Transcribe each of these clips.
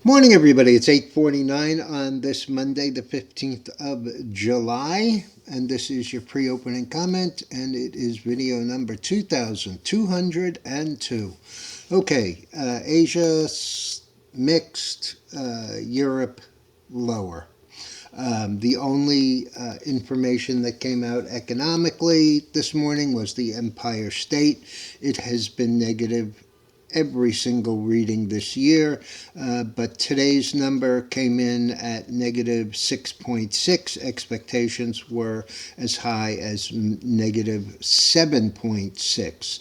Morning, everybody. It's 8:49 on this Monday, the 15th of July, and this is your pre-opening comment, and it is video number 2202. Okay, Asia mixed, Europe lower. The only information that came out economically this morning was the Empire State. It has been negative every single reading this year, but today's number came in at negative 6.6. Expectations were as high as negative 7.6.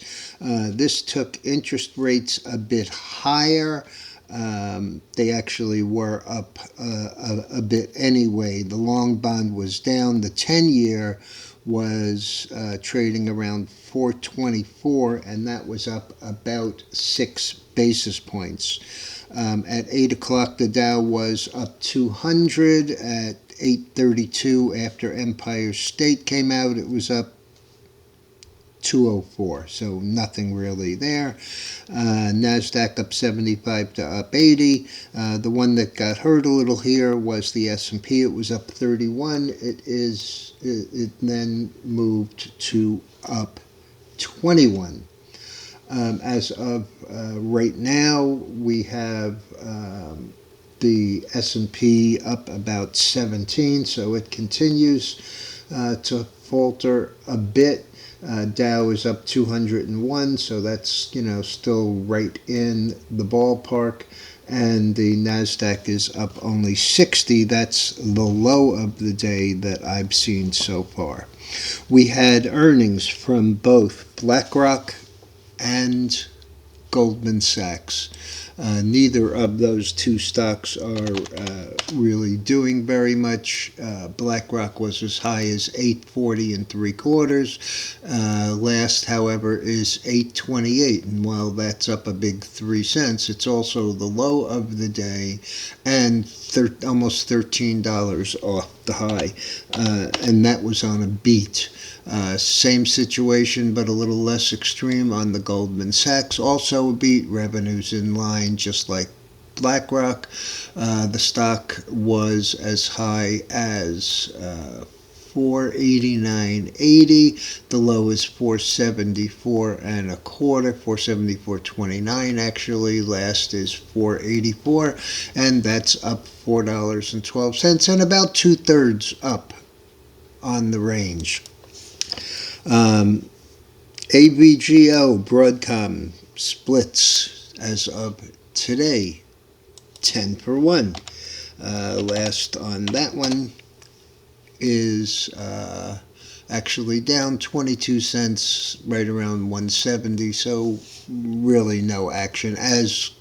This took interest rates a bit higher. They actually were up a bit anyway. The long bond was down. The 10-year was trading around 424, and that was up about 6 basis points. At 8 o'clock, the Dow was up 200. At 8:32, after Empire State came out, it was up 204, so nothing really there. NASDAQ up 75 to up 80. The one that got hurt a little here was the S&P. It was up 31. It then moved to up 21. As of right now, we have the S&P up about 17, so it continues to falter a bit. Dow is up 201, so that's still right in the ballpark, and the Nasdaq is up only 60. That's the low of the day that I've seen so far. We had earnings from both BlackRock and Goldman Sachs. Neither of those two stocks are really doing very much. BlackRock was as high as 840 and three quarters. Last, however, is 828, and while that's up a big 3 cents, it's also the low of the day and almost $13 off the high, and that was on a beat. Same situation, but a little less extreme on the Goldman Sachs. Also beat, revenues in line, just like BlackRock. The stock was as high as 489.80. The low is 474 and a quarter, 474.29 actually. Last is 484, and that's up $4.12, and about 2/3 up on the range. Avgo Broadcom splits as of today, 10 for 1. Last on that one is actually down 22 cents, right around 170, so really no action, as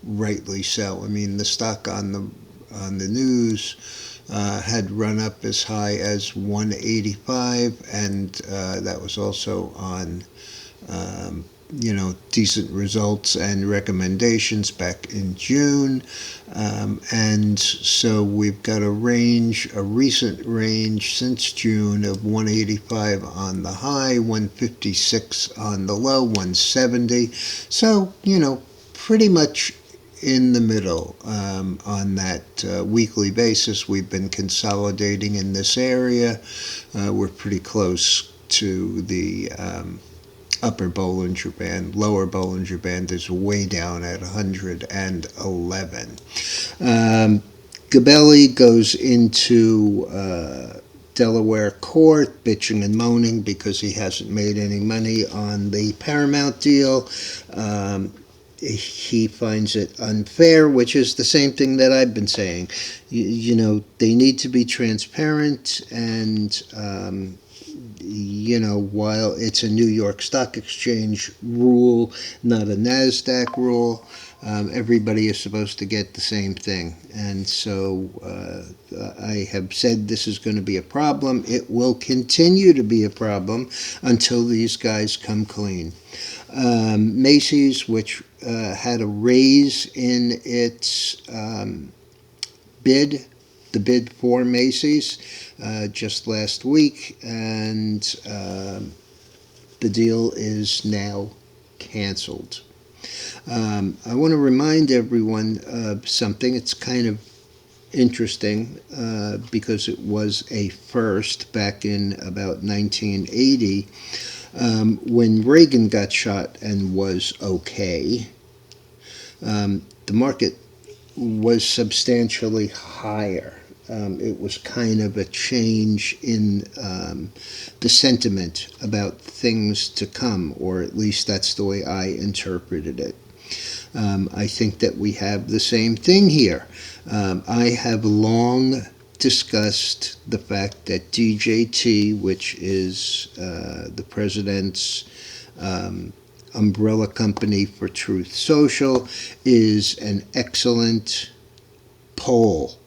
rightly so. I mean, the stock on the news had run up as high as 185, and that was also on decent results and recommendations back in June. And so we've got a recent range since June of 185 on the high, 156 on the low, 170. So, pretty much in the middle. On that weekly basis, we've been consolidating in this area. We're pretty close to the upper Bollinger Band. Lower Bollinger Band is way down at 111. Gabelli goes into Delaware court, bitching and moaning because he hasn't made any money on the Paramount deal. He finds it unfair, which is the same thing that I've been saying. They need to be transparent, and while it's a New York Stock Exchange rule, not a NASDAQ rule, everybody is supposed to get the same thing. And so I have said this is going to be a problem. It will continue to be a problem until these guys come clean. Macy's, which had a raise in its bid, the bid for Macy's, just last week, and the deal is now canceled. I want to remind everyone of something. It's kind of interesting because it was a first back in about 1980 when Reagan got shot and was okay. The market was substantially higher. It was kind of a change in the sentiment about things to come, or at least that's the way I interpreted it. I think that we have the same thing here. I have long discussed the fact that DJT, which is the president's umbrella company for Truth Social, is an excellent poll.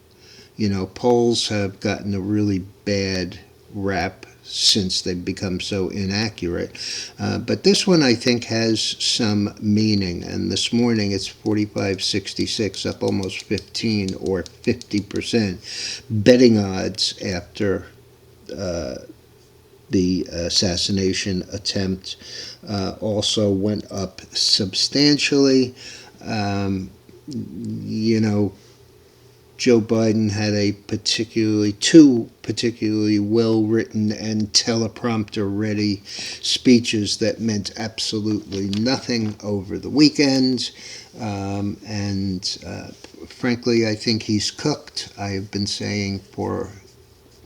You know, polls have gotten a really bad rap since they've become so inaccurate. But this one, I think, has some meaning. And this morning it's 45.66, up almost 15 or 50% betting odds after the assassination attempt also went up substantially. You know, Joe Biden had two particularly well-written and teleprompter-ready speeches that meant absolutely nothing over the weekend. Frankly, I think he's cooked. I have been saying for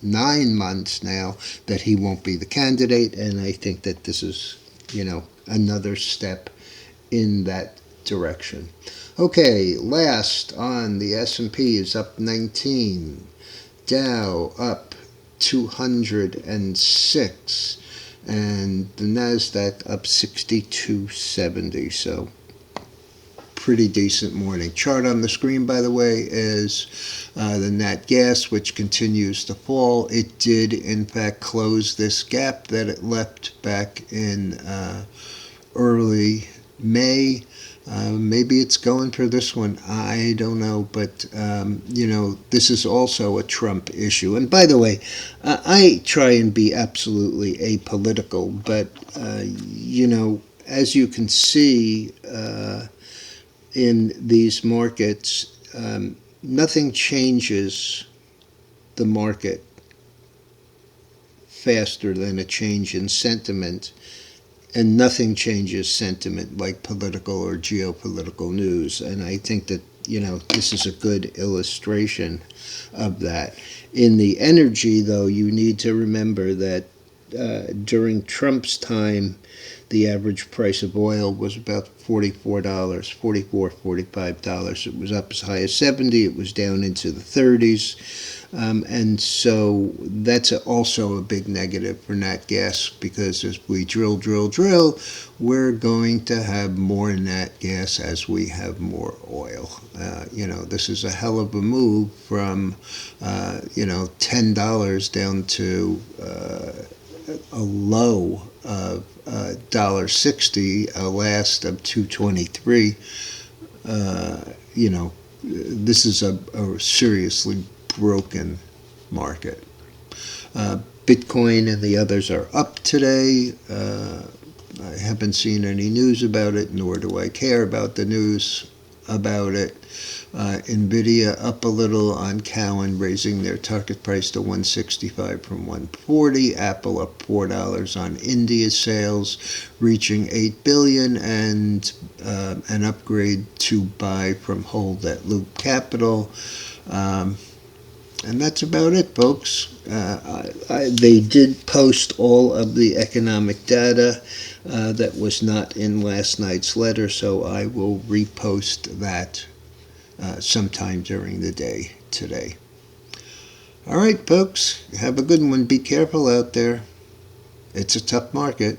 9 months now that he won't be the candidate, and I think that this is, another step in that direction. Okay, last on the S&P is up 19, Dow up 206, and the Nasdaq up 62.70. So pretty decent morning. Chart on the screen, by the way, is the nat gas, which continues to fall. It did, in fact, close this gap that it left back in early May. Maybe it's going for this one. I don't know. But, this is also a Trump issue. And by the way, I try and be absolutely apolitical. But, as you can see in these markets, nothing changes the market faster than a change in sentiment. And nothing changes sentiment like political or geopolitical news. And I think that, this is a good illustration of that. In the energy, though, you need to remember that during Trump's time, the average price of oil was about $44, $45. It was up as high as $70. It was down into the 30s. And so that's also a big negative for nat gas, because as we drill, we're going to have more nat gas as we have more oil. This is a hell of a move from, $10 down to a low of $1.60, a last of $2.23. This is a seriously broken market. Bitcoin and the others are up today. I haven't seen any news about it, nor do I care about the news about it. Nvidia up a little on Cowen, raising their target price to 165 from 140. Apple up $4 on India sales, reaching 8 billion, and an upgrade to buy from Hold at Loop Capital. And that's about it, folks. They did post all of the economic data that was not in last night's letter, so I will repost that sometime during the day today. All right, folks, have a good one. Be careful out there. It's a tough market.